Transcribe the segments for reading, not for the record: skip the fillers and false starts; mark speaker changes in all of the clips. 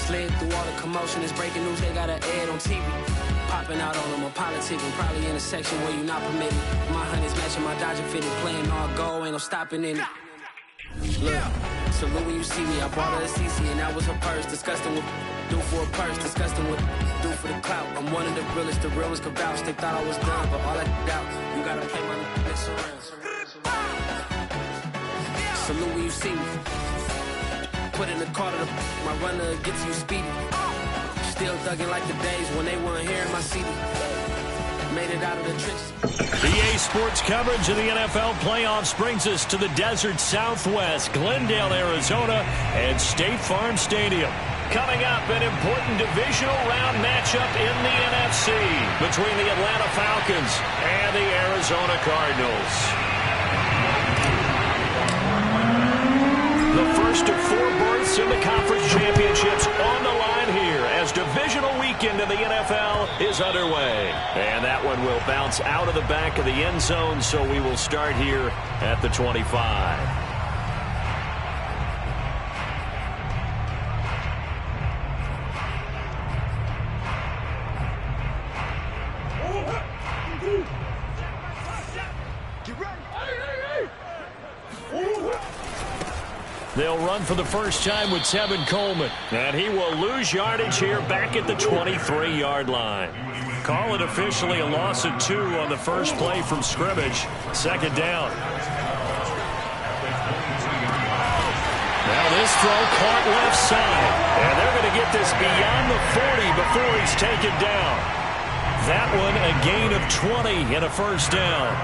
Speaker 1: Slid through all the commotion, it's breaking news, they got an ad on TV. Popping out on them, I'm politicking, probably in a section where you not permitted. My honey's matching my Dodger fitted, playing all gold, ain't no stopping in it. Look, salute when you see me, I bought her a CC and that was her purse. Disgusting with do for a purse, disgusting with do for the clout. I'm one of the realest, the realest could vouch. They thought I was done, but all I doubt, you gotta pay my next around. Salute when you see me. Put in the car to my runner gets you speedy. Still thugging like the days when they weren't here in my city. Made it out of the tricks.
Speaker 2: EA Sports coverage of the NFL playoffs brings us to the desert Southwest, Glendale, Arizona, and State Farm Stadium. Coming up, an important divisional round matchup in the NFC between the Atlanta Falcons and the Arizona Cardinals. The first of 4 berths in the conference championships on the line here as divisional weekend in the NFL is underway. And that one will bounce out of the back of the end zone, so we will start here at the 25. They'll run for the first time with Tevin Coleman, and he will lose yardage here back at the 23-yard line. Call it officially a loss of 2 on the first play from scrimmage. Second down. Now this throw caught left side, and they're going to get this beyond the 40 before he's taken down. That one a gain of 20 and a first down.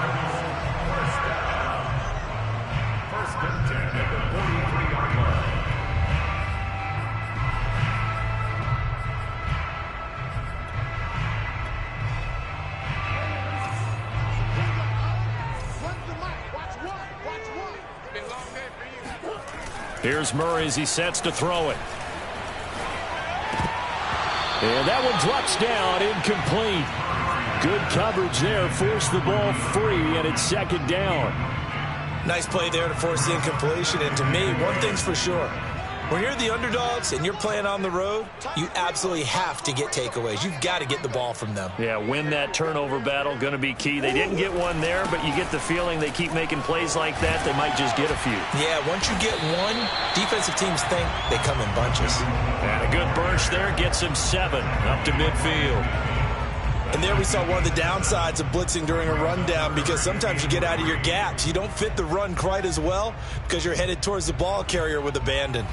Speaker 2: Here's Murray as he sets to throw it. And that one drops down, incomplete. Good coverage there, forced the ball free, and it's second down.
Speaker 3: Nice play there to force the incompletion, and to me, one thing's for sure. When you're the underdogs and you're playing on the road, you absolutely have to get takeaways. You've got to get the ball from them.
Speaker 2: Yeah, win that turnover battle, going to be key. They didn't get one there, but you get the feeling they keep making plays like that, they might just get a few.
Speaker 3: Yeah, once you get one, defensive teams think they come in bunches.
Speaker 2: And a good burst there gets him 7 up to midfield.
Speaker 3: And there we saw one of the downsides of blitzing during a rundown, because sometimes you get out of your gaps. You don't fit the run quite as well because you're headed towards the ball carrier with abandon.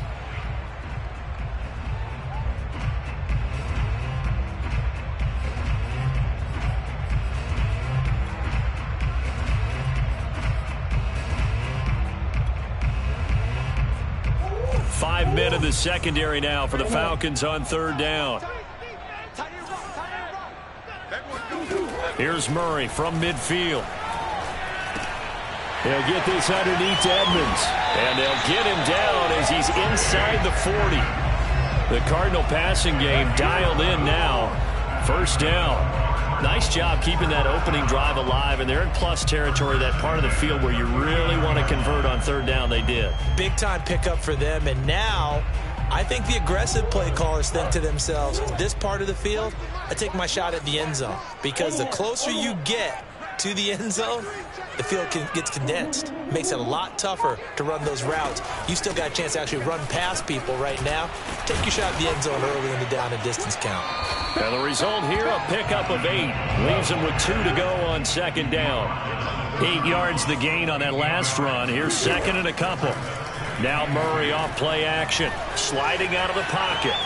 Speaker 2: Five men in the secondary now for the Falcons on third down. Here's Murray from midfield. They'll get this underneath to Edmonds. And they'll get him down as he's inside the 40. The Cardinal passing game dialed in now. First down. Nice job keeping that opening drive alive, and they're in plus territory, that part of the field where you really want to convert on third down. They did.
Speaker 3: Big-time pickup for them, and now I think the aggressive play callers think to themselves, this part of the field, I take my shot at the end zone, because the closer you get to the end zone, the field gets condensed. Makes it a lot tougher to run those routes. You still got a chance to actually run past people right now. Take your shot at the end zone early in the down and distance count.
Speaker 2: And the result here, a pickup of 8. Leaves him with 2 to go on second down. 8 yards the gain on that last run. Here's second and a couple. Now Murray off play action. Sliding out of the pocket.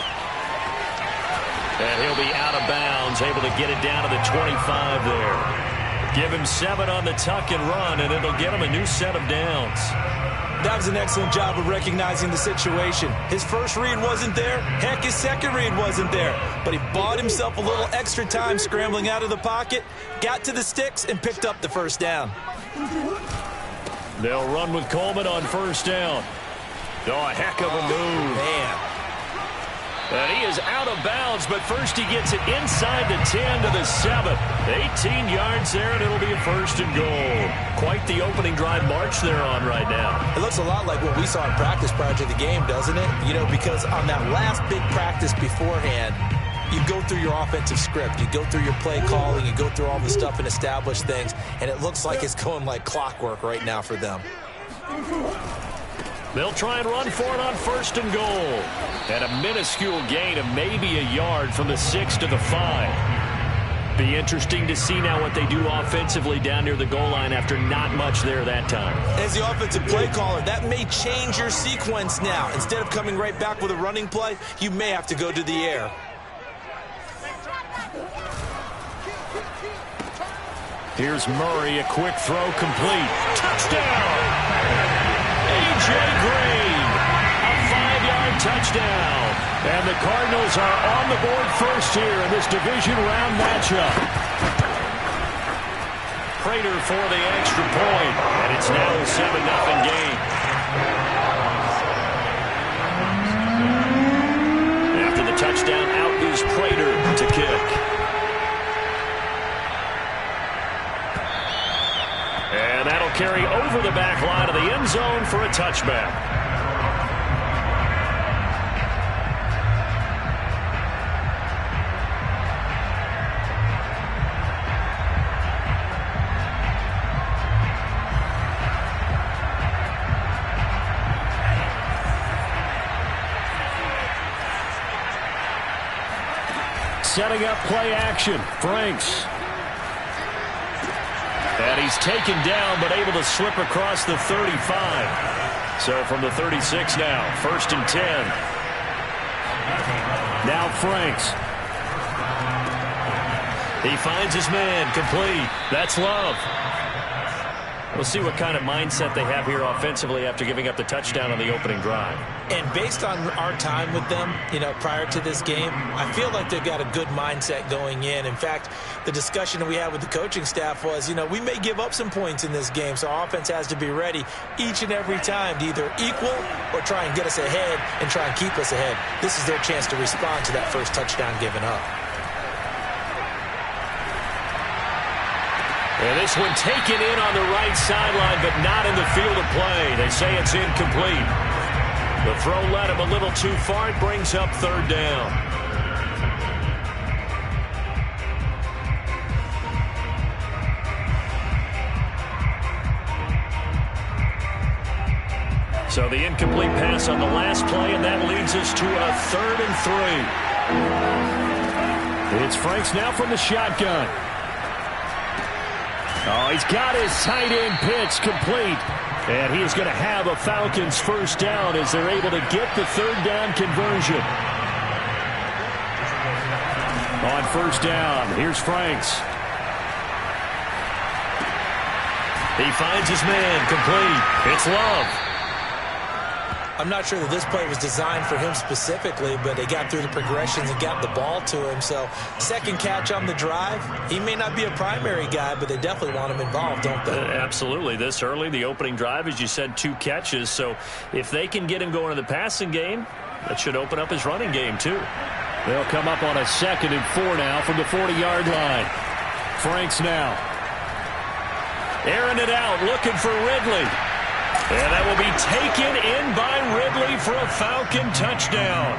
Speaker 2: And he'll be out of bounds, able to get it down to the 25 there. Give him 7 on the tuck and run, and it'll get him a new set of downs.
Speaker 3: That was an excellent job of recognizing the situation. His first read wasn't there. Heck, his second read wasn't there. But he bought himself a little extra time scrambling out of the pocket, got to the sticks, and picked up the first down.
Speaker 2: They'll run with Coleman on first down. Oh, a heck of a move.
Speaker 3: Man.
Speaker 2: And he is out of bounds, but first he gets it inside the 10 to the 7. 18 yards there, and it'll be a 1st and goal. Quite the opening drive march they're on right now.
Speaker 3: It looks a lot like what we saw in practice prior to the game, doesn't it? You know, because on that last big practice beforehand, you go through your offensive script, you go through your play calling, you go through all the stuff and establish things, and it looks like it's going like clockwork right now for them.
Speaker 2: They'll try and run for it on 1st and goal. And a minuscule gain of maybe a yard from the 6 to the 5. Be interesting to see now what they do offensively down near the goal line after not much there that time.
Speaker 3: As the offensive play caller, that may change your sequence now. Instead of coming right back with a running play, you may have to go to the air.
Speaker 2: Here's Murray, a quick throw complete. Touchdown! A.J. Green, a 5-yard touchdown. And the Cardinals are on the board first here in this division round matchup. Prater for the extra point, and it's now a 7-0 game. After the touchdown, out is Prater to kick. And that'll carry over the back line of the end zone for a touchback. Setting up play action. Franks. And he's taken down, but able to slip across the 35. So from the 36 now, 1st and 10. Now Franks. He finds his man, complete. That's Love. We'll see what kind of mindset they have here offensively after giving up the touchdown on the opening drive.
Speaker 3: And based on our time with them, you know, prior to this game, I feel like they've got a good mindset going in. In fact, the discussion that we had with the coaching staff was, you know, we may give up some points in this game, so our offense has to be ready each and every time to either equal or try and get us ahead and try and keep us ahead. This is their chance to respond to that first touchdown given up.
Speaker 2: And this one taken in on the right sideline, but not in the field of play. They say it's incomplete. The throw led him a little too far. It brings up 3rd down. So the incomplete pass on the last play, and that leads us to a 3rd and 3. It's Franks now from the shotgun. Oh, he's got his tight end pitch complete. And he's going to have a Falcons 1st down as they're able to get the 3rd down conversion. On 1st down, here's Franks. He finds his man, complete. It's Love.
Speaker 3: I'm not sure that this play was designed for him specifically, but they got through the progressions and got the ball to him. So, second catch on the drive. He may not be a primary guy, but they definitely want him involved, don't they?
Speaker 2: Absolutely. This early, the opening drive, as you said, 2 catches. So, if they can get him going in the passing game, that should open up his running game, too. They'll come up on a 2nd and 4 now from the 40-yard line. Franks now. Airing it out, looking for Ridley. And that will be taken in by Ridley for a Falcon touchdown.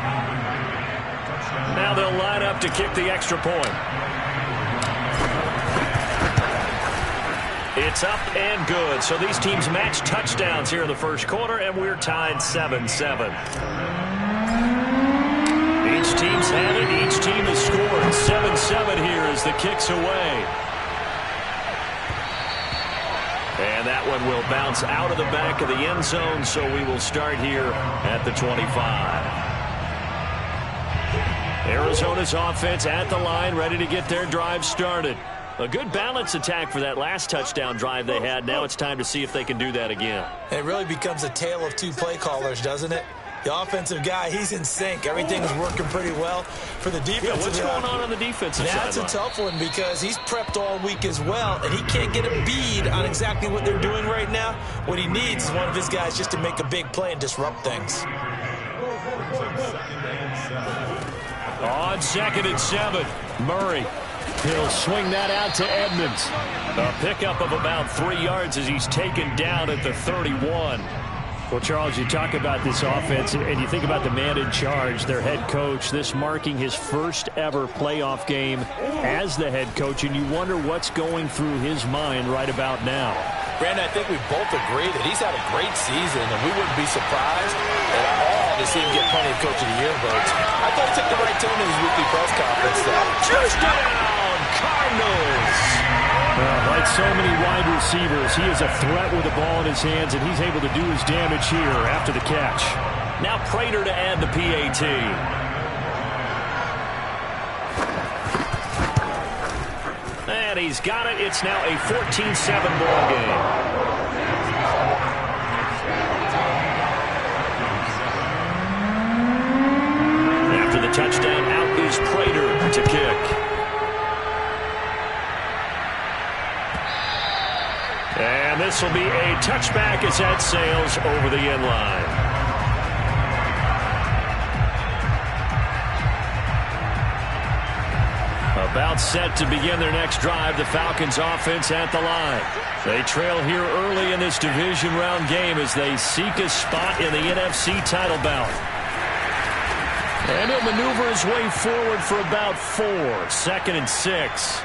Speaker 2: Now they'll line up to kick the extra point. It's up and good. So these teams match touchdowns here in the 1st quarter, and we're tied 7-7. Each team's had it. Each team has scored. 7-7 here as the kick's away. And that one will bounce out of the back of the end zone, so we will start here at the 25. Arizona's offense at the line, ready to get their drive started. A good balance attack for that last touchdown drive they had. Now it's time to see if they can do that again.
Speaker 3: It really becomes a tale of 2 play callers, doesn't it? The offensive guy, he's in sync. Everything's working pretty well for the defensive.
Speaker 2: Yeah, what's going on the defensive side?
Speaker 3: That's a tough one because he's prepped all week as well, and he can't get a bead on exactly what they're doing right now. What he needs is one of his guys just to make a big play and disrupt things.
Speaker 2: On 2nd and 7, Murray. He'll swing that out to Edmonds. A pickup of about 3 yards as he's taken down at the 31. Well, Charles, you talk about this offense, and you think about the man in charge, their head coach, this marking his first ever playoff game as the head coach, and you wonder what's going through his mind right about now.
Speaker 3: Brandon, I think we both agree that he's had a great season, and we wouldn't be surprised at all to see him get plenty of Coach of the Year votes. I thought he took the right tone in his weekly press conference.
Speaker 2: Touchdown, Cardinals! Well, like so many wide receivers, he is a threat with the ball in his hands, and he's able to do his damage here after the catch. Now Prater to add the PAT. And he's got it. It's now a 14-7 ball game. After the touchdown, out is Prater to kick. And this will be a touchback as that sails over the end line. About set to begin their next drive, the Falcons offense at the line. They trail here early in this division round game as they seek a spot in the NFC title bout. And he'll maneuver his way forward for about 4. 2nd and 6.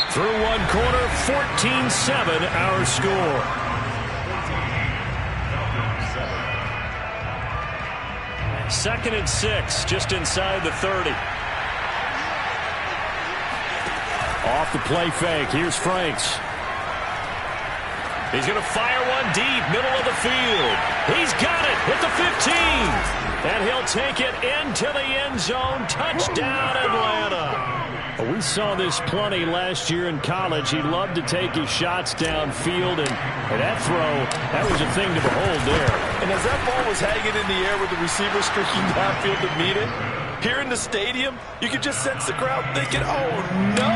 Speaker 2: Through one corner, 14-7 our score. Second and 6, just inside the 30. Off the play fake, here's Franks. He's going to fire one deep, middle of the field. He's got it at the 15. And he'll take it into the end zone. Touchdown, Atlanta. We saw this plenty last year in college. He loved to take his shots downfield, and that throw, that was a thing to behold there.
Speaker 3: And as that ball was hanging in the air with the receiver streaking downfield to meet it, here in the stadium, you could just sense the crowd thinking, oh, no.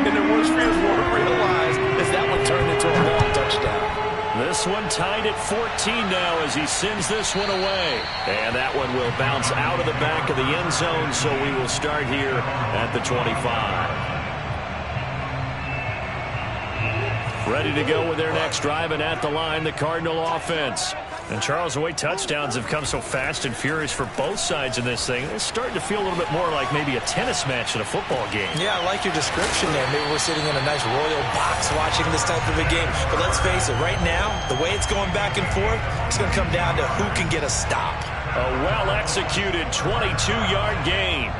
Speaker 3: And the worst fears weren't realized as that one turned into a long touchdown.
Speaker 2: This one tied at 14 now as he sends this one away. And that one will bounce out of the back of the end zone, so we will start here at the 25. Ready to go with their next drive, and at the line, the Cardinal offense. And Charles, the way touchdowns have come so fast and furious for both sides in this thing, it's starting to feel a little bit more like maybe a tennis match in a football game.
Speaker 3: Yeah, I like your description there. Maybe we're sitting in a nice royal box watching this type of a game. But let's face it, right now, the way it's going back and forth, it's going to come down to who can get a stop.
Speaker 2: A well-executed 22-yard gain.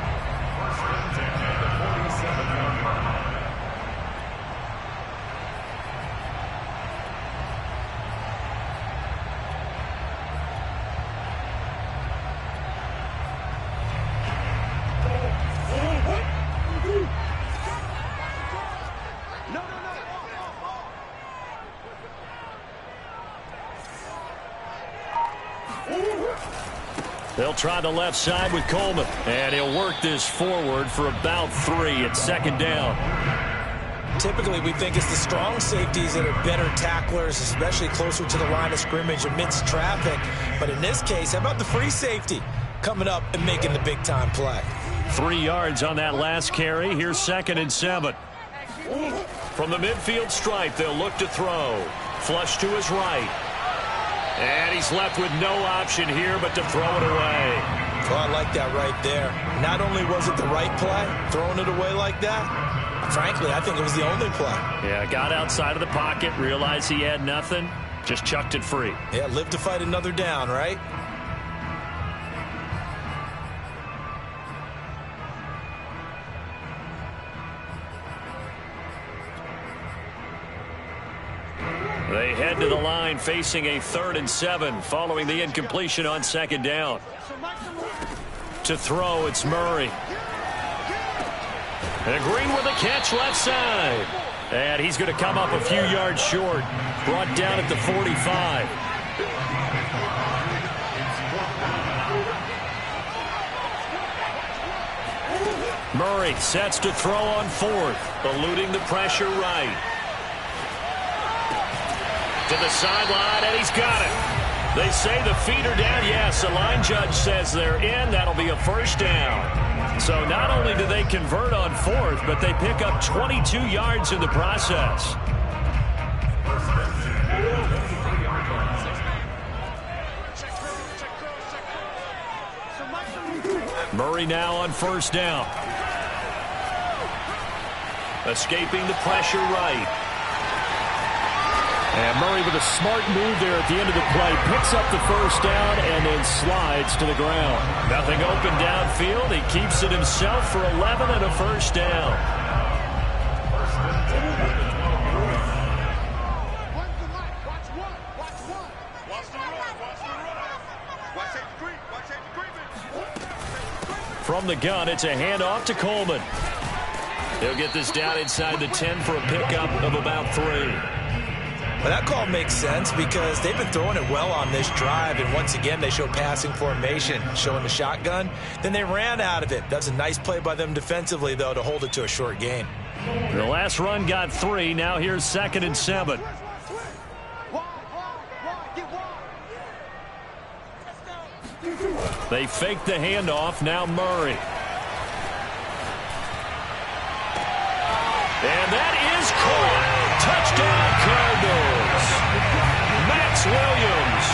Speaker 2: They'll try the left side with Coleman, and he'll work this forward for about 3 at 2nd down.
Speaker 3: Typically, we think it's the strong safeties that are better tacklers, especially closer to the line of scrimmage amidst traffic. But in this case, how about the free safety coming up and making the big-time play?
Speaker 2: 3 yards on that last carry. Here's 2nd and 7. From the midfield stripe, they'll look to throw. Flush to his right. And he's left with no option here but to throw it away.
Speaker 3: Well, I like that right there. Not only was it the right play, throwing it away like that, frankly, I think it was the only play.
Speaker 2: Yeah, got outside of the pocket, realized he had nothing, just chucked it free.
Speaker 3: Yeah, live to fight another down, right?
Speaker 2: They head to the line facing a 3rd and 7 following the incompletion on 2nd down. To throw, it's Murray. And Green with a catch left side. And he's going to come up a few yards short. Brought down at the 45. Murray sets to throw on 4th, eluding the pressure right. To the sideline, and he's got it. They say the feet are down. Yes, the line judge says they're in. That'll be a first down. So not only do they convert on fourth, but they pick up 22 yards in the process. Murray now on first down. Escaping the pressure right. And Murray with a smart move there at the end of the play. Picks up the first down and then slides to the ground. Nothing open downfield. He keeps it himself for 11 and a first down. From the gun, it's a handoff to Coleman. He'll get this down inside the 10 for a pickup of about 3.
Speaker 3: Well, that call makes sense because they've been throwing it well on this drive, and once again they show passing formation, showing the shotgun. Then they ran out of it. That's a nice play by them defensively, though, to hold it to a short gain.
Speaker 2: The last run got 3. Now here's 2nd and 7. They fake the handoff. Now Murray. And that is caught. Touchdown Cardinals. Max Williams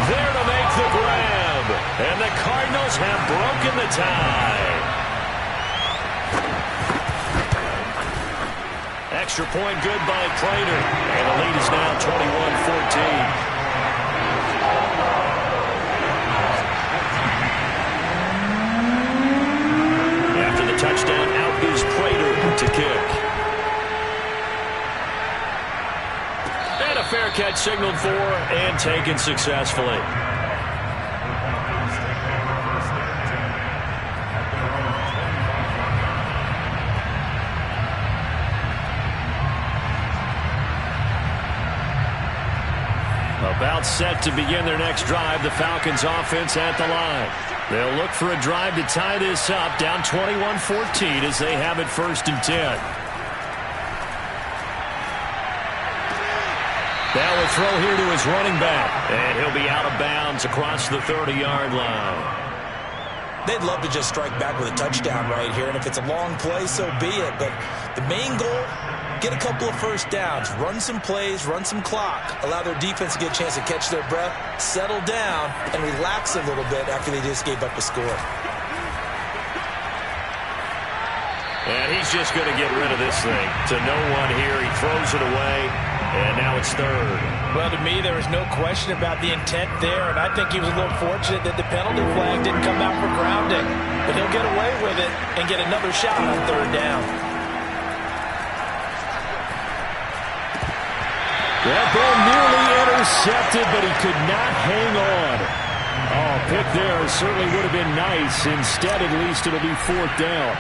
Speaker 2: there to make the grab. And the Cardinals have broken the tie. Extra point good by Prater. And the lead is now 21-14. After the touchdown, out is Prater to kick. And a fair catch signaled for and taken successfully. About set to begin their next drive, the Falcons offense at the line. They'll look for a drive to tie this up, down 21-14 as they have it 1st and 10. Now a throw here to his running back, and he'll be out of bounds across the 30-yard line.
Speaker 3: They'd love to just strike back with a touchdown right here, and if it's a long play, so be it. But the main goal, get a couple of first downs, run some plays, run some clock, allow their defense to get a chance to catch their breath, settle down, and relax a little bit after they just gave up a score.
Speaker 2: And he's just going to get rid of this thing to no one here. He throws it away, and now it's 3rd.
Speaker 3: Well, to me, there was no question about the intent there, and I think he was a little fortunate that the penalty flag didn't come out for grounding. But he'll get away with it and get another shot on 3rd down.
Speaker 2: That ball nearly intercepted, but he could not hang on. Oh, pick there certainly would have been nice. Instead, at least it'll be 4th down.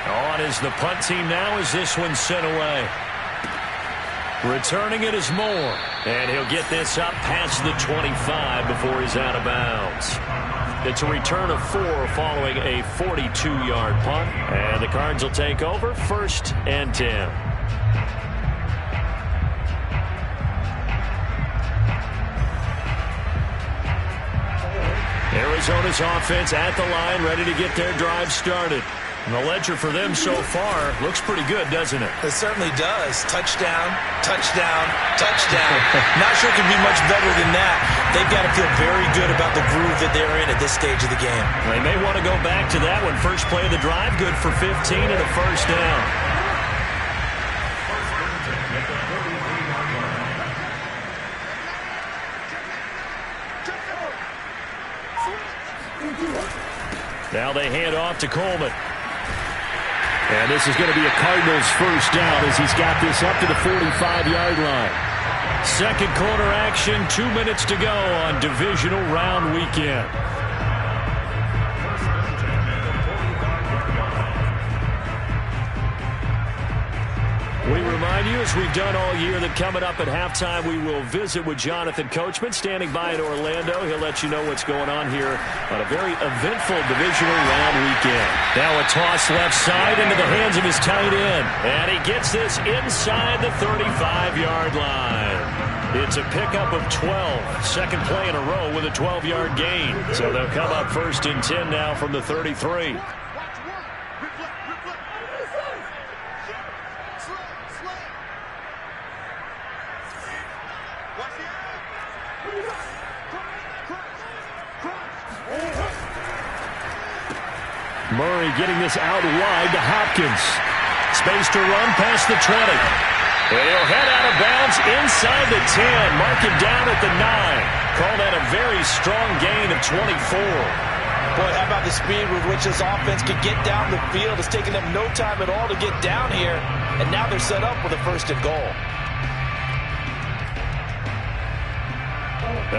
Speaker 2: On is the punt team now as this one's sent away. Returning it is Moore. And he'll get this up past the 25 before he's out of bounds. It's a return of 4 following a 42-yard punt. And the Cards will take over 1st and 10. Arizona's offense at the line, ready to get their drive started. And the ledger for them so far looks pretty good, doesn't it?
Speaker 3: It certainly does. Touchdown, touchdown, touchdown. Not sure it can be much better than that. They've got to feel very good about the groove that they're in at this stage of the game.
Speaker 2: They may want to go back to that one. First play of the drive, good for 15 and a first down. Now they hand off to Coleman. And this is going to be a Cardinals first down as he's got this up to the 45-yard line. Second quarter action, 2 minutes to go on divisional round weekend. We remind you, as we've done all year, that coming up at halftime, we will visit with Jonathan Coachman, standing by in Orlando. He'll let you know what's going on here on a very eventful divisional round weekend. Now a toss left side into the hands of his tight end. And he gets this inside the 35-yard line. It's a pickup of 12. Second play in a row with a 12-yard gain. So they'll come up 1st and 10 now from the 33. Murray getting this out wide to Hopkins. Space to run past the 20. And he'll head out of bounds inside the 10. Mark him down at the 9. Call that a very strong gain of 24.
Speaker 3: Boy, how about the speed with which this offense could get down the field? It's taken them no time at all to get down here. And now they're set up with a 1st and goal.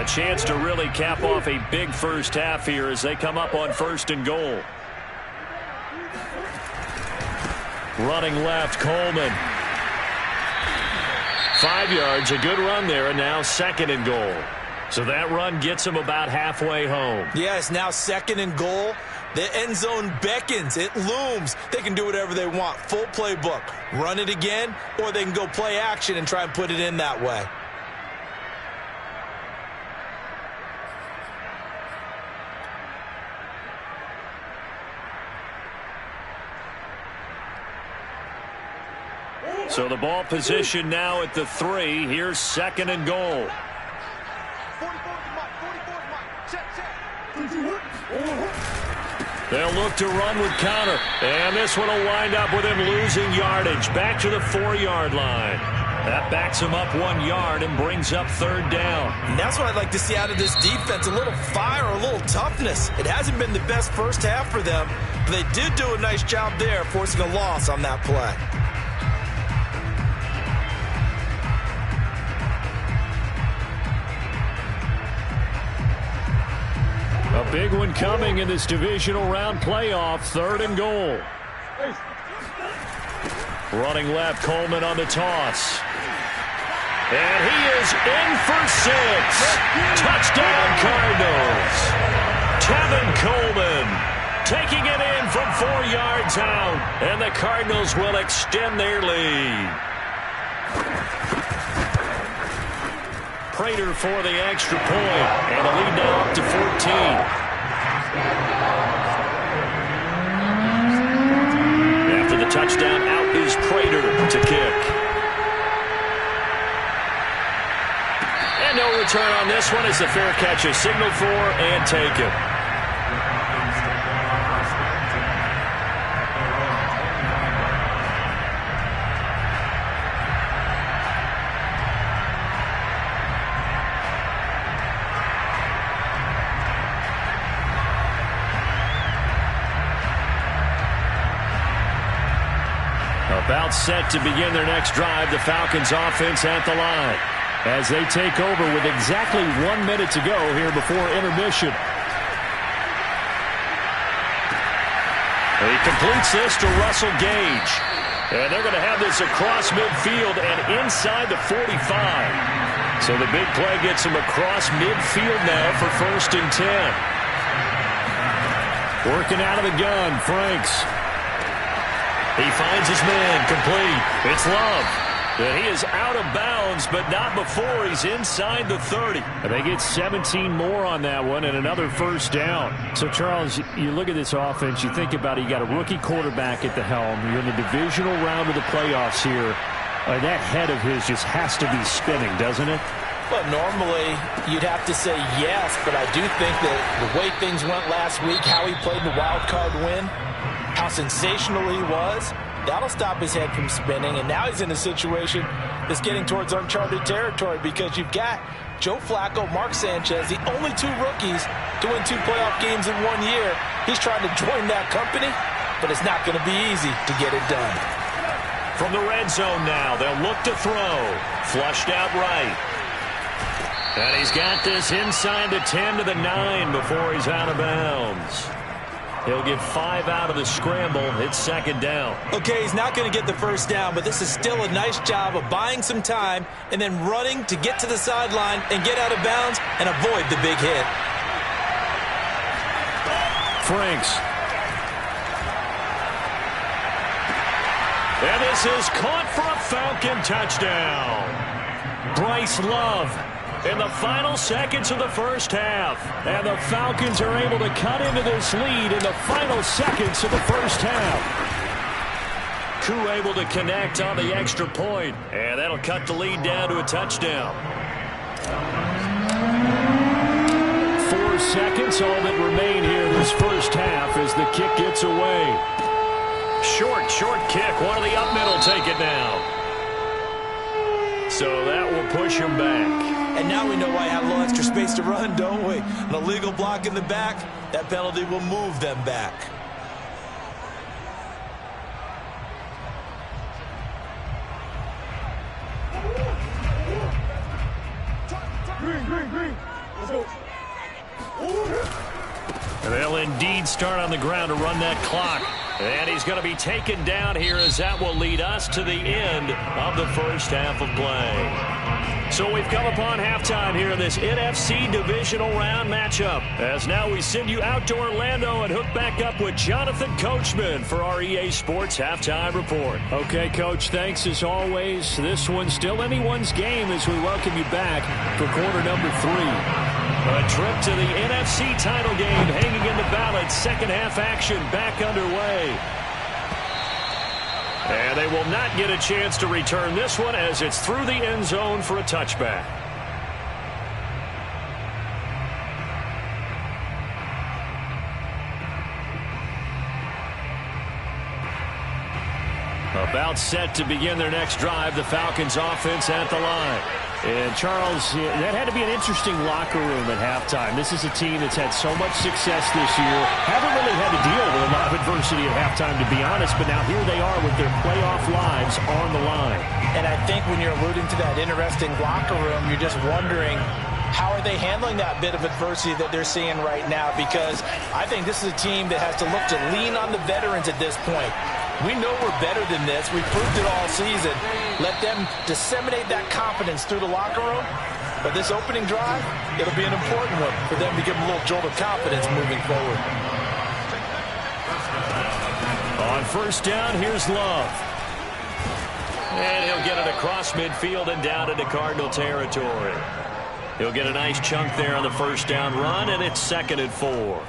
Speaker 2: A chance to really cap off a big first half here as they come up on 1st and goal. Running left, Coleman. 5 yards, a good run there, and now 2nd and goal. So that run gets them about halfway home.
Speaker 3: Yeah, it's now 2nd and goal. The end zone beckons. It looms. They can do whatever they want. Full playbook. Run it again, or they can go play action and try and put it in that way.
Speaker 2: So the ball position now at the 3. Here's 2nd and goal. They'll look to run with Connor. And this one will wind up with him losing yardage. Back to the 4-yard line. That backs him up 1 yard and brings up 3rd down.
Speaker 3: And that's what I'd like to see out of this defense. A little fire, a little toughness. It hasn't been the best first half for them, but they did do a nice job there forcing a loss on that play.
Speaker 2: A big one coming in this divisional round playoff. 3rd and goal. Running left, Coleman on the toss. And he is in for 6. Touchdown, Cardinals. Tevin Coleman taking it in from 4 yards out. And the Cardinals will extend their lead. Prater for the extra point, and a lead now up to 14. After the touchdown, out is Prater to kick. And no return on this one as the fair catch is signaled for and taken. About set to begin their next drive, the Falcons offense at the line as they take over with exactly 1 minute to go here before intermission. He completes this to Russell Gage. And they're going to have this across midfield and inside the 45. So the big play gets him across midfield now for 1st and 10. Working out of the gun, Franks. He finds his man, complete. It's Love. And he is out of bounds, but not before he's inside the 30. And they get 17 more on that one and another 1st down. So, Charles, you look at this offense, you think about it, you got a rookie quarterback at the helm. You're in the divisional round of the playoffs here. That head of his just has to be spinning, doesn't it?
Speaker 3: Well, normally you'd have to say yes, but I do think that the way things went last week, how he played the wild card win, how sensational he was, that'll stop his head from spinning. And now he's in a situation that's getting towards uncharted territory because you've got Joe Flacco, Mark Sanchez, the only 2 rookies to win 2 playoff games in 1 year. He's trying to join that company, but it's not going to be easy to get it done.
Speaker 2: From the red zone now, they'll look to throw. Flushed out right. And he's got this inside the 10 to the 9 before he's out of bounds. He'll get 5 out of the scramble. It's 2nd down.
Speaker 3: Okay, he's not going to get the 1st down, but this is still a nice job of buying some time and then running to get to the sideline and get out of bounds and avoid the big hit.
Speaker 2: Franks. And this is caught for a Falcon touchdown. Bryce Love in the final seconds of the first half. And the Falcons are able to cut into this lead in the final seconds of the first half. Koo able to connect on the extra point, and that'll cut the lead down to a touchdown. 4 seconds, all that remain here in this first half as the kick gets away. Short kick. One of the up middle take it now. So that will push him back.
Speaker 3: And now we know why I have a little extra space to run, don't we? An illegal block in the back, that penalty will move them back.
Speaker 4: Green. Let's go.
Speaker 2: And they'll indeed start on the ground to run that clock. And he's going to be taken down here as that will lead us to the end of the first half of play. So we've come upon halftime here in this NFC divisional round matchup. As now we send you out to Orlando and hook back up with Jonathan Coachman for our EA Sports Halftime Report. Okay, Coach, thanks as always. This one's still anyone's game as we welcome you back for quarter number 3. A trip to the NFC title game hanging in the balance. Second half action back underway. And they will not get a chance to return this one as it's through the end zone for a touchback. About set to begin their next drive, the Falcons offense at the line.
Speaker 5: And, Charles, that had to be an interesting locker room at halftime. This is a team that's had so much success this year. Haven't really had to deal with a lot of adversity at halftime, to be honest. But now here they are with their playoff lives on the line.
Speaker 3: And I think when you're alluding to that interesting locker room, you're just wondering, how are they handling that bit of adversity that they're seeing right now? Because I think this is a team that has to look to lean on the veterans at this point. We know we're better than this. We proved it all season. Let them disseminate that confidence through the locker room. But this opening drive, it'll be an important one for them to give them a little jolt of confidence moving forward.
Speaker 2: On first down, here's Love. And he'll get it across midfield and down into Cardinal territory. He'll get a nice chunk there on the first down run, and it's 2nd and 4.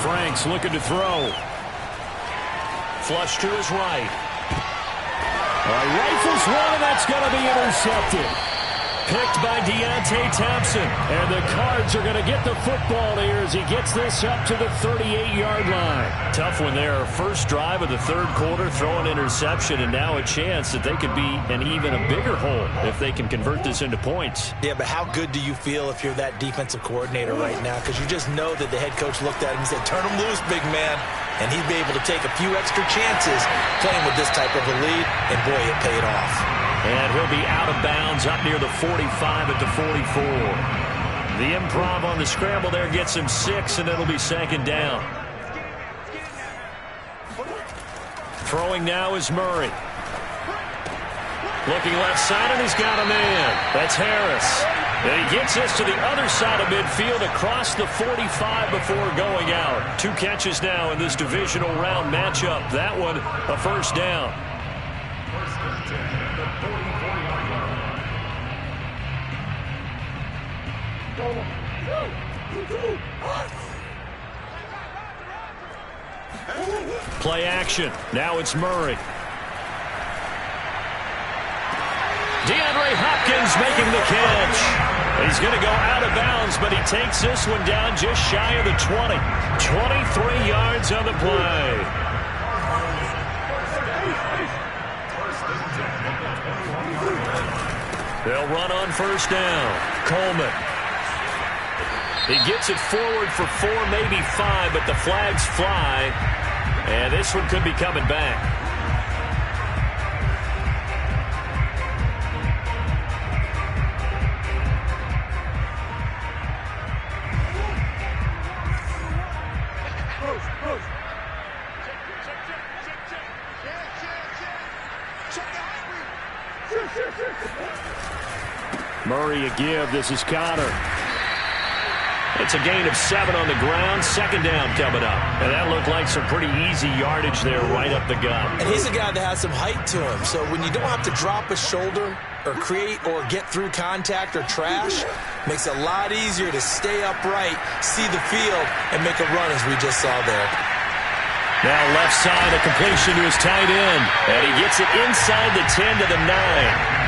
Speaker 2: Franks looking to throw. Flush to his right.
Speaker 5: Rifles one, and that's going to be intercepted.
Speaker 2: Picked by Deontay Thompson.
Speaker 5: And the Cards are going to get the football here as he gets this up to the 38-yard line.
Speaker 2: Tough one there. First drive of the third quarter, throw an interception, and now a chance that they could be an even a bigger hole if they can convert this into points.
Speaker 3: Yeah, but how good do you feel if you're that defensive coordinator right now? Because you just know that the head coach looked at him and said, turn him loose, big man. And he'd be able to take a few extra chances playing with this type of a lead, and boy, it paid off.
Speaker 2: And he'll be out of bounds up near the 45 at the 44. The improv on the scramble there gets him 6, and it'll be 2nd down. Throwing now is Murray. Looking left side, and he's got a man. That's Harris. And he gets this to the other side of midfield across the 45 before going out. 2 catches now in this divisional round matchup. That one, a first down. Play action. Now it's Murray. DeAndre Hopkins making the catch. He's going to go out of bounds, but he takes this one down just shy of the 20. 23 yards on the play. They'll run on first down. Coleman. He gets it forward for 4, maybe 5, but the flags fly. And this one could be coming back.
Speaker 5: Murray a give. This is Connor.
Speaker 2: It's a gain of 7 on the ground. Second down coming up. And that looked like some pretty easy yardage there right up the gut.
Speaker 3: And he's a guy that has some height to him. So when you don't have to drop a shoulder or create or get through contact or trash, makes it a lot easier to stay upright, see the field, and make a run as we just saw there.
Speaker 2: Now left side, a completion to his tight end. And he gets it inside the 10 to the 9.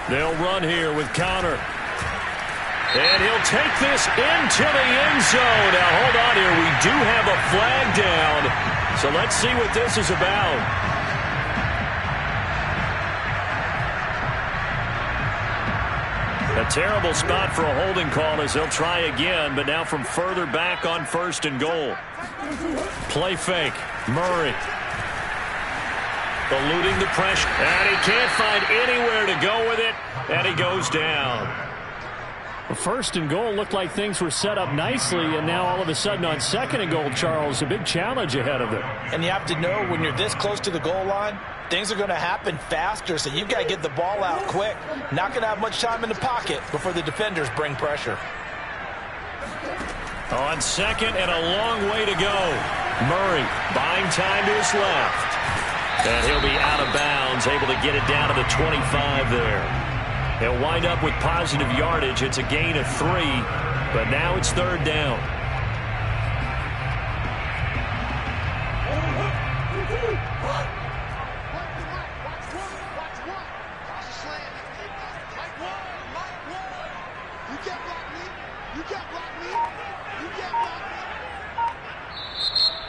Speaker 2: They'll run here with Connor. And he'll take this into the end zone. Now, hold on here. We do have a flag down. So let's see what this is about. A terrible spot for a holding call as he'll try again, but now from further back on 1st and goal. Play fake. Murray. Eluding the pressure. And he can't find anywhere to go with it. And he goes down.
Speaker 5: The 1st and goal looked like things were set up nicely, and now all of a sudden on 2nd and goal, Charles, a big challenge ahead of them.
Speaker 3: And you have to know when you're this close to the goal line, things are going to happen faster, so you've got to get the ball out quick. Not going to have much time in the pocket before the defenders bring pressure.
Speaker 2: On 2nd and a long way to go. Murray buying time to his left. And he'll be out of bounds, able to get it down to the 25 there. He'll wind up with positive yardage. It's a gain of 3, but now it's 3rd down.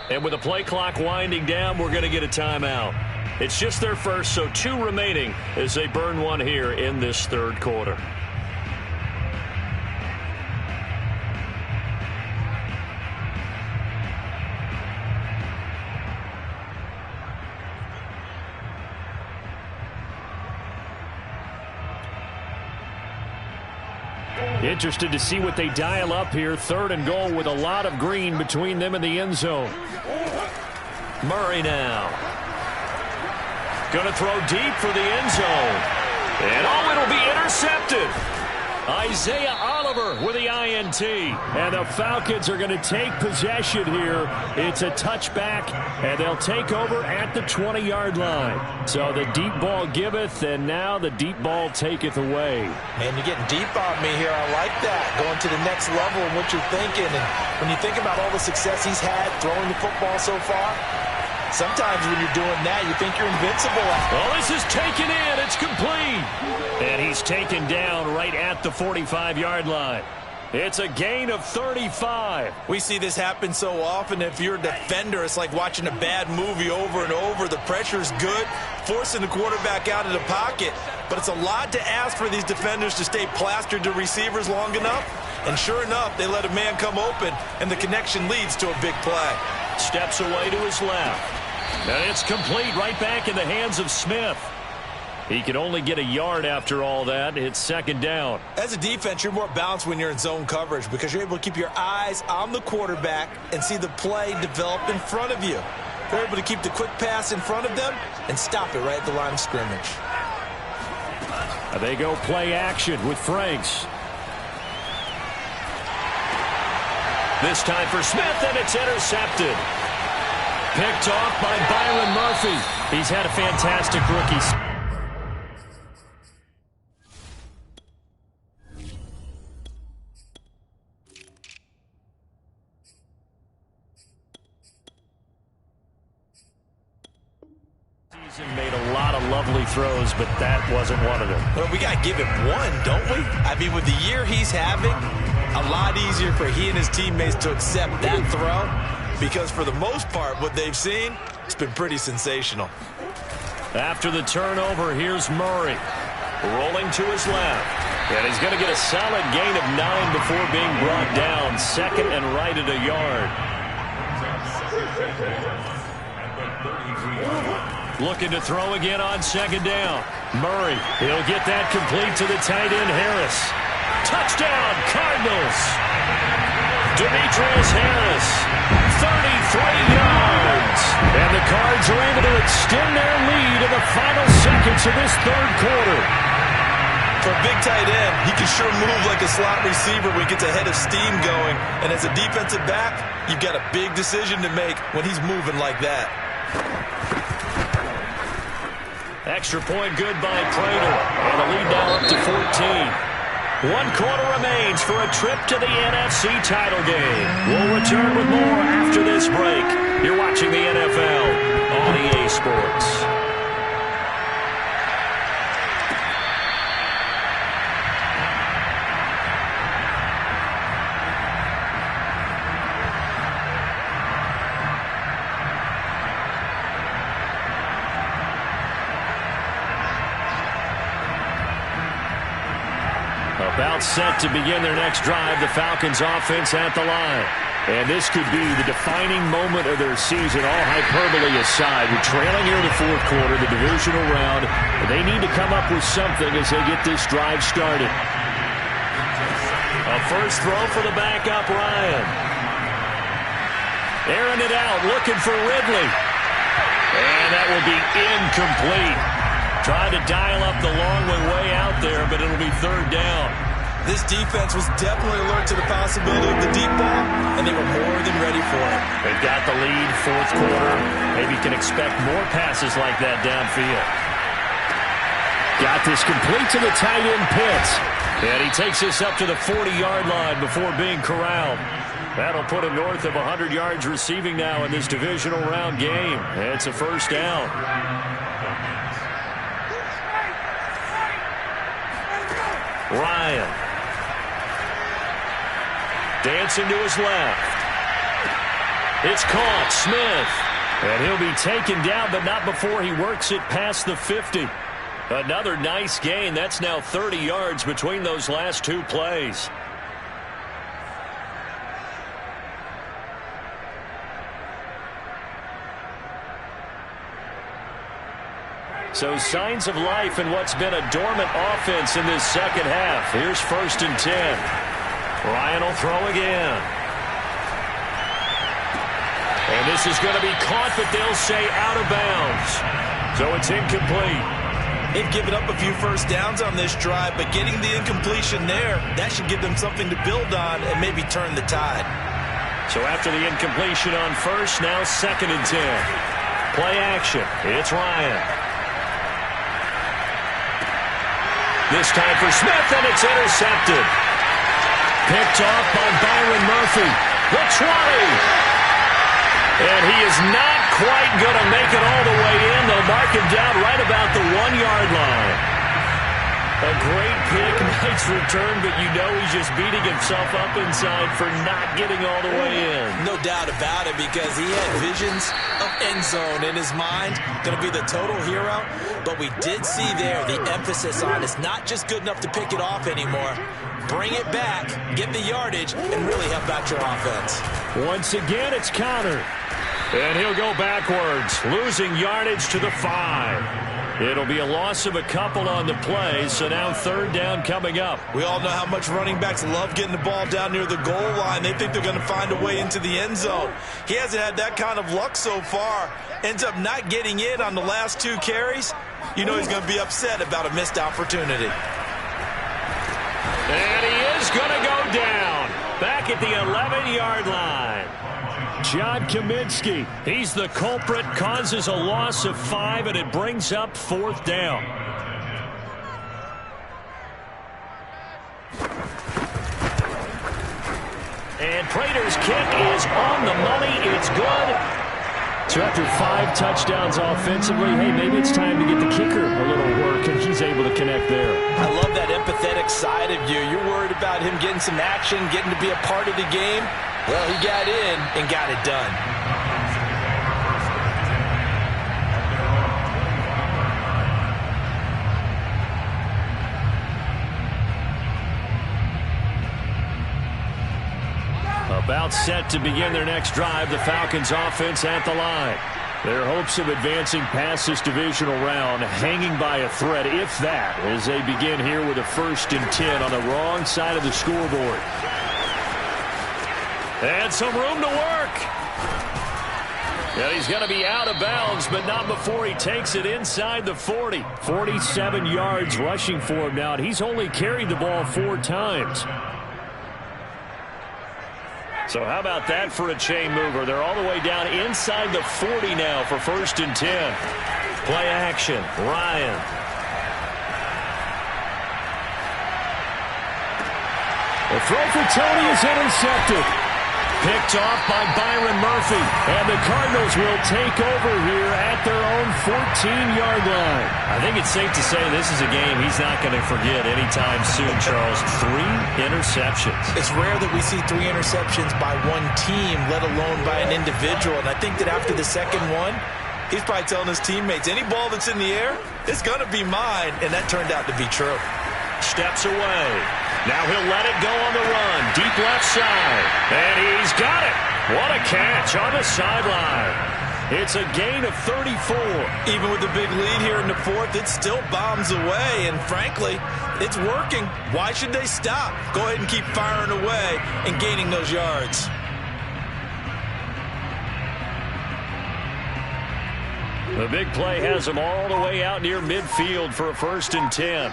Speaker 2: And with the play clock winding down, we're going to get a timeout. It's just their first, so 2 remaining as they burn one here in this 3rd quarter.
Speaker 5: Interested to see what they dial up here. 3rd and goal with a lot of green between them and the end zone.
Speaker 2: Murray now. Going to throw deep for the end zone. And oh, it'll be intercepted. Isaiah Oliver with the INT.
Speaker 5: And the Falcons are going to take possession here. It's a touchback, and they'll take over at the 20-yard line. So the deep ball giveth, and now the deep ball taketh away.
Speaker 3: Man, you're getting deep on me here. I like that. Going to the next level in what you're thinking. And when you think about all the success he's had throwing the football so far, sometimes when you're doing that, you think you're invincible.
Speaker 2: Well, this is taken in. It's complete. And he's taken down right at the 45-yard line. It's a gain of 35.
Speaker 3: We see this happen so often. If you're a defender, it's like watching a bad movie over and over. The pressure's good, forcing the quarterback out of the pocket. But it's a lot to ask for these defenders to stay plastered to receivers long enough. And sure enough, they let a man come open, and the connection leads to a big play.
Speaker 2: Steps away to his left. And it's complete right back in the hands of Smith. He can only get a yard after all that. It's 2nd down.
Speaker 3: As a defense, you're more balanced when you're in zone coverage because you're able to keep your eyes on the quarterback and see the play develop in front of you. They're able to keep the quick pass in front of them and stop it right at the line of scrimmage.
Speaker 5: They go play action with Franks.
Speaker 2: This time for Smith, and it's intercepted. Picked off by Byron Murphy.
Speaker 5: He's had a fantastic rookie.
Speaker 2: Made a lot of lovely throws, but that wasn't one of them.
Speaker 3: Well, we got to give him one, don't we? I mean, with the year he's having, a lot easier for he and his teammates to accept that throw because for the most part, what they've seen, it's been pretty sensational.
Speaker 2: After the turnover, here's Murray. Rolling to his left. And he's going to get a solid gain of 9 before being brought down. 2nd and right at a yard. Looking to throw again on second down. Murray, he'll get that complete to the tight end, Harris. Touchdown, Cardinals. Demetrius Harris, 33 yards. And the Cards are able to extend their lead in the final seconds of this third quarter.
Speaker 3: For a big tight end, he can sure move like a slot receiver when he gets a head of steam going. And as a defensive back, you've got a big decision to make when he's moving like that.
Speaker 2: Extra point good by Prater. And the lead now up to 14. 1 quarter remains for a trip to the NFC title game. We'll return with more after this break. You're watching the NFL on EA Sports. About set to begin their next drive, the Falcons offense at the line. And this could be the defining moment of their season, all hyperbole aside. We're trailing here in the fourth quarter, the divisional round. They need to come up with something as they get this drive started. A first throw for the backup, Ryan. Airing it out, looking for Ridley. And that will be incomplete. Tried to dial up the long way out there, but it'll be third down.
Speaker 3: This defense was definitely alert to the possibility of the deep ball, and they were more than ready for it.
Speaker 2: They've got the lead, fourth quarter. Maybe you can expect more passes like that downfield. Got this complete to the tight end, Pitts. And he takes this up to the 40-yard line before being corralled. That'll put him north of 100 yards receiving now in this divisional round game. It's a first down. Ryan. Dancing to his left. It's caught. Smith. And he'll be taken down, but not before he works it past the 50. Another nice gain. That's now 30 yards between those last two plays. So signs of life in what's been a dormant offense in this second half. Here's 1st and 10. Ryan will throw again. And this is going to be caught, but they'll say out of bounds. So it's incomplete.
Speaker 3: They've given up a few first downs on this drive, but getting the incompletion there, that should give them something to build on and maybe turn the tide.
Speaker 2: So after the incompletion on first, now 2nd and 10. Play action. It's Ryan. This time for Smith, and it's intercepted. Picked off by Byron Murphy. The 20. And he is not quite going to make it all the way in. They'll mark him down right about the 1-yard line. A great pick, nice return, but you know he's just beating himself up inside for not getting all the way in.
Speaker 3: No doubt about it, because he had visions of end zone in his mind. Going to be the total hero. But we did see there the emphasis on it's not just good enough to pick it off anymore. Bring it back, get the yardage, and really help out your offense.
Speaker 2: Once again, it's countered. And he'll go backwards, losing yardage to the 5. It'll be a loss of a couple on the play, so now 3rd down coming up.
Speaker 3: We all know how much running backs love getting the ball down near the goal line. They think they're going to find a way into the end zone. He hasn't had that kind of luck so far. Ends up not getting in on the last 2 carries. You know he's going to be upset about a missed opportunity.
Speaker 2: And he is going to go down. Back at the 11-yard line. John Kaminsky, he's the culprit, causes a loss of 5, and it brings up 4th down. And Prater's kick is on the money. It's good. So after 5 touchdowns offensively, hey, maybe it's time to get the kicker a little work, and he's able to connect there.
Speaker 3: I love that empathetic side of you. You're worried about him getting some action, getting to be a part of the game. Well, he got in and got it done.
Speaker 2: About set to begin their next drive, the Falcons offense at the line.
Speaker 5: Their hopes of advancing past this divisional round hanging by a thread, if that, as they begin here with a 1st and 10 on the wrong side of the scoreboard. And some room to work. And he's going to be out of bounds, but not before he takes it inside the 40. 47 yards rushing for him now, and he's only carried the ball 4 times. So how about that for a chain mover? They're all the way down inside the 40 now for 1st and 10. Play action. Ryan. The throw for Tony is intercepted. Picked off by Byron Murphy. And the Cardinals will take over here at their own 14-yard line.
Speaker 2: I think it's safe to say this is a game he's not going to forget anytime soon, Charles. 3 interceptions.
Speaker 3: It's rare that we see 3 interceptions by one team, let alone by an individual. And I think that after the second one, he's probably telling his teammates, any ball that's in the air, it's going to be mine. And that turned out to be true.
Speaker 2: Steps away. Now he'll let it go on the run. Deep left side. And he's got it. What a catch on the sideline. It's a gain of 34.
Speaker 3: Even with the big lead here in the 4th, it still bombs away. And frankly, it's working. Why should they stop? Go ahead and keep firing away and gaining those yards.
Speaker 2: The big play has them all the way out near midfield for a 1st and 10.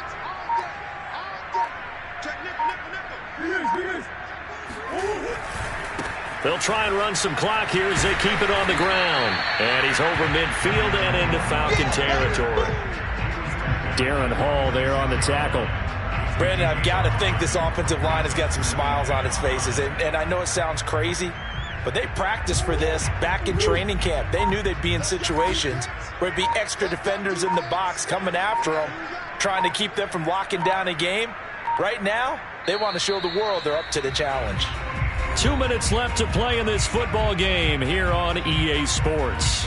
Speaker 2: They'll try and run some clock here as they keep it on the ground. And he's over midfield and into Falcon territory.
Speaker 5: Darren Hall there on the tackle.
Speaker 3: Brandon, I've got to think this offensive line has got some smiles on its faces. And I know it sounds crazy, but they practiced for this back in training camp. They knew they'd be in situations where it'd be extra defenders in the box coming after them, trying to keep them from locking down a game. Right now, they want to show the world they're up to the challenge.
Speaker 2: 2 minutes left to play in this football game here on EA Sports.